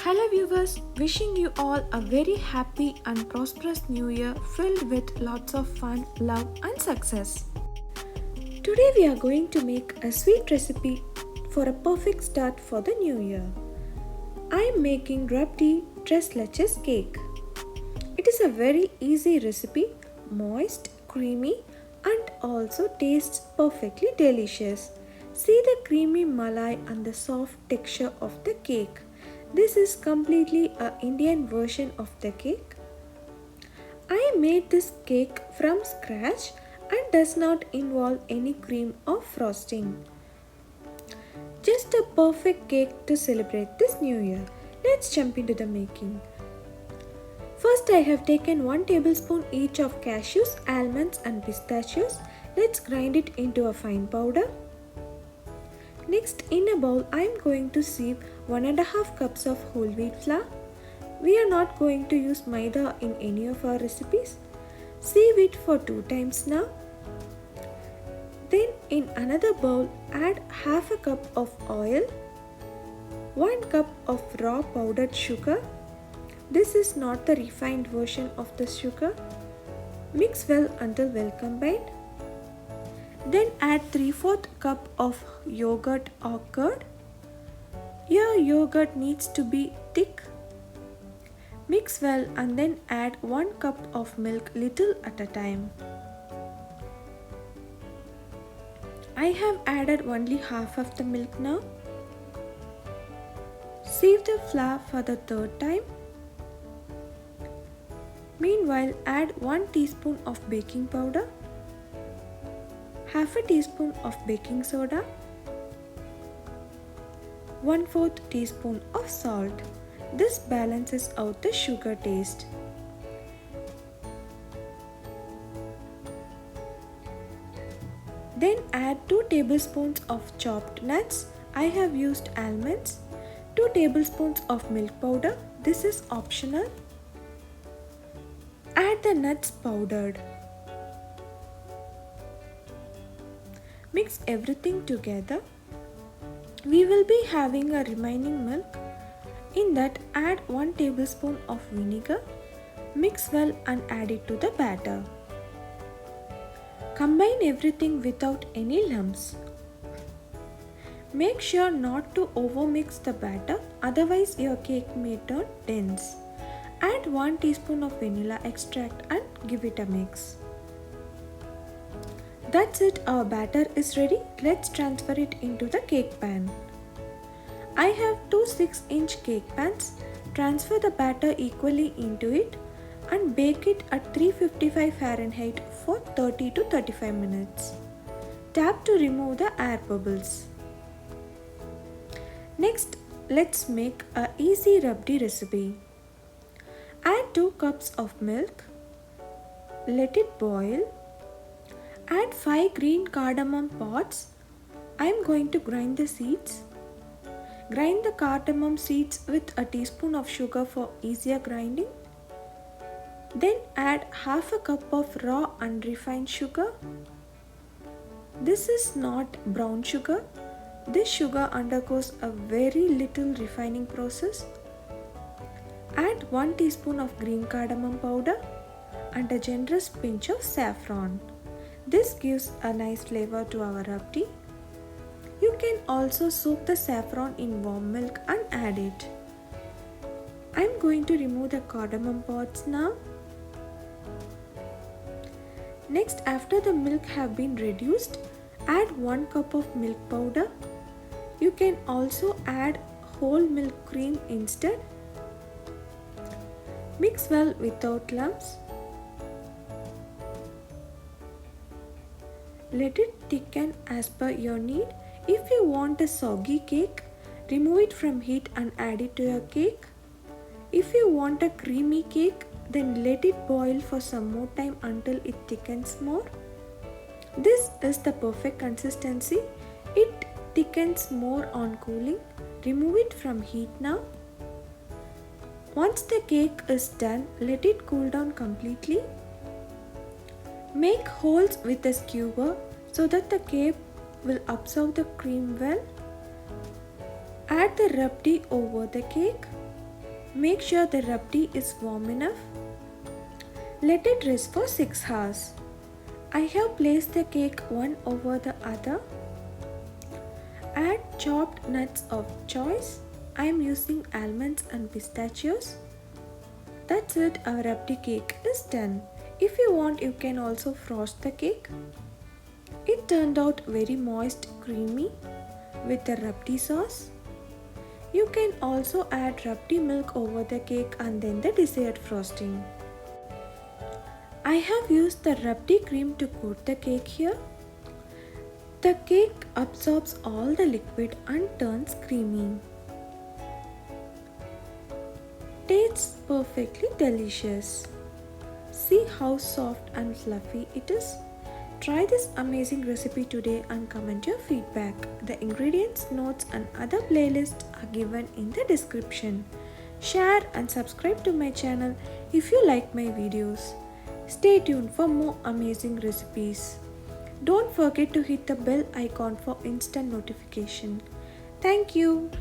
Hello viewers, wishing you all a very happy and prosperous new year filled with lots of fun, love and success. Today we are going to make a sweet recipe for a perfect start for the new year. I am making Rabdi Tres Leches cake. It is a very easy recipe, moist, creamy and also tastes perfectly delicious. See the creamy malai and the soft texture of the cake. This is completely a Indian version of the cake. I made this cake from scratch and does not involve any cream or frosting. Just a perfect cake to celebrate this new year. Let's jump into the making. First I have taken 1 tablespoon each of cashews, almonds and pistachios. Let's grind it into a fine powder. Next, in a bowl, I am going to sieve 1.5 cups of whole wheat flour. We are not going to use maida in any of our recipes. Sieve it for 2 times now. Then in another bowl, add half a cup of oil, 1 cup of raw powdered sugar. This is not the refined version of the sugar. Mix well until well combined. Then add 3/4 cup of yogurt or curd. Your yogurt needs to be thick. Mix well and then add 1 cup of milk little at a time. I have added only half of the milk now. Sieve the flour for the 3rd time. Meanwhile, add 1 teaspoon of baking powder, half a teaspoon of baking soda, 1/4 teaspoon of salt. This balances out the sugar taste. Then add 2 tablespoons of chopped nuts. I have used almonds, 2 tablespoons of milk powder. This is optional. Add the nuts powdered. Mix everything together. We will be having a remaining milk. In that, add 1 tablespoon of vinegar. Mix well and add it to the batter. Combine everything without any lumps. Make sure not to overmix the batter, otherwise your cake may turn dense. Add 1 teaspoon of vanilla extract and give it a mix. That's it, our batter is ready. Let's transfer it into the cake pan. I have 2 6-inch cake pans. Transfer the batter equally into it and bake it at 355 Fahrenheit for 30 to 35 minutes. Tap to remove the air bubbles. Next, let's make a easy Rabdi recipe. Add 2 cups of milk. Let it boil. Add 5 green cardamom pods. I am going to grind the seeds. Grind the cardamom seeds with a teaspoon of sugar for easier grinding. Then add half a cup of raw unrefined sugar. This is not brown sugar. This sugar undergoes a very little refining process. Add 1 teaspoon of green cardamom powder and a generous pinch of saffron. This gives a nice flavor to our Rabdi. You can also soak the saffron in warm milk and add it. I am going to remove the cardamom pods now. Next, after the milk have been reduced, add 1 cup of milk powder. You can also add whole milk cream instead. Mix well without lumps. Let it thicken as per your need. If you want a soggy cake, remove it from heat and add it to your cake. If you want a creamy cake, then let it boil for some more time until it thickens more. This is the perfect consistency. It thickens more on cooling. Remove it from heat now. Once the cake is done, let it cool down completely. Make holes with a skewer so that the cake will absorb the cream well. Add the Rabdi over the cake. Make sure the rabdi is warm enough. Let it rest for 6 hours. I have placed the cake one over the other. Add chopped nuts of choice. I am using almonds and pistachios. That's it, our rabdi cake is done. If you want, you can also frost the cake. It turned out very moist, creamy with the rabdi sauce. You can also add rabdi milk over the cake and then the desired frosting. I have used the rabdi cream to coat the cake here. The cake absorbs all the liquid and turns creamy. Tastes perfectly delicious. See how soft and fluffy it is. Try this amazing recipe today and comment your feedback. The ingredients, notes and other playlists are given in the description. Share and subscribe to my channel if you like my videos. Stay tuned for more amazing recipes. Don't forget to hit the bell icon for instant notification. Thank you.